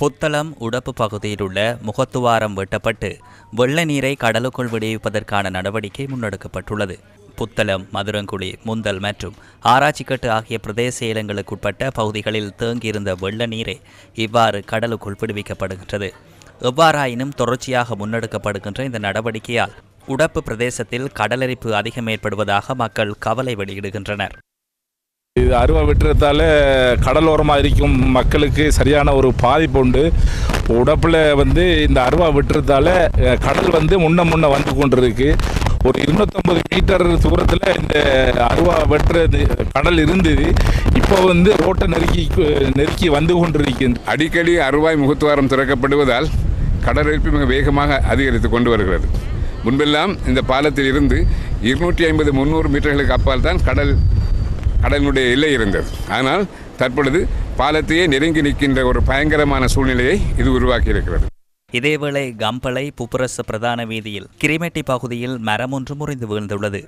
புத்தளம் உடப்பு பகுதியில் உள்ள முகத்துவாரம் வெட்டப்பட்டு வெள்ள நீரை கடலுக்குள் விடுவிப்பதற்கான நடவடிக்கை முன்னெடுக்கப்பட்டுள்ளது. புத்தளம், மதுரங்குழி, முந்தல் மற்றும் ஆராய்ச்சிக்கட்டு ஆகிய பிரதேச செயலங்களுக்குட்பட்ட பகுதிகளில் தேங்கியிருந்த வெள்ள நீரை இவ்வாறு கடலுக்குள் விடுவிக்கப்படுகின்றது. எவ்வாறாயினும் தொடர்ச்சியாக முன்னெடுக்கப்படுகின்ற இந்த நடவடிக்கையால் உடப்பு பிரதேசத்தில் கடலரிப்பு அதிகம் ஏற்படுவதாக மக்கள் கவலை வெளியிடுகின்றனர். இது அருவா வெட்டுறதால கடலோரமாக இருக்கும் மக்களுக்கு சரியான ஒரு பாதிப்பு உண்டு. உடப்பில் இந்த அருவா வெட்டுறதால கடல் முன்ன வந்து கொண்டிருக்கு. ஒரு 250 மீட்டர் தூரத்தில் இந்த அருவா வெட்டுற கடல் இருந்தது. இப்போ ரோட்டை நெருக்கி வந்து கொண்டிருக்கின்ற அடிக்கடி அருவாய் முகத்துவாரம் திறக்கப்படுவதால் கடலரிப்பு மிக வேகமாக அதிகரித்து கொண்டு வருகிறது. முன்பெல்லாம் இந்த பாலத்தில் இருந்து 250-300 மீட்டர்களுக்கு அப்பால் தான் கடலினுடைய எல்லை இருந்தது. ஆனால் தற்பொழுது பாலத்தையே நெருங்கி நிற்கின்ற ஒரு பயங்கரமான சூழ்நிலையை இது உருவாக்கி இருக்கிறது. இதேவேளை கம்பளை புப்புரச பிரதான வீதியில் கிரிமெட்டி பகுதியில் மரம் ஒன்று முறிந்து வீழ்ந்துள்ளது.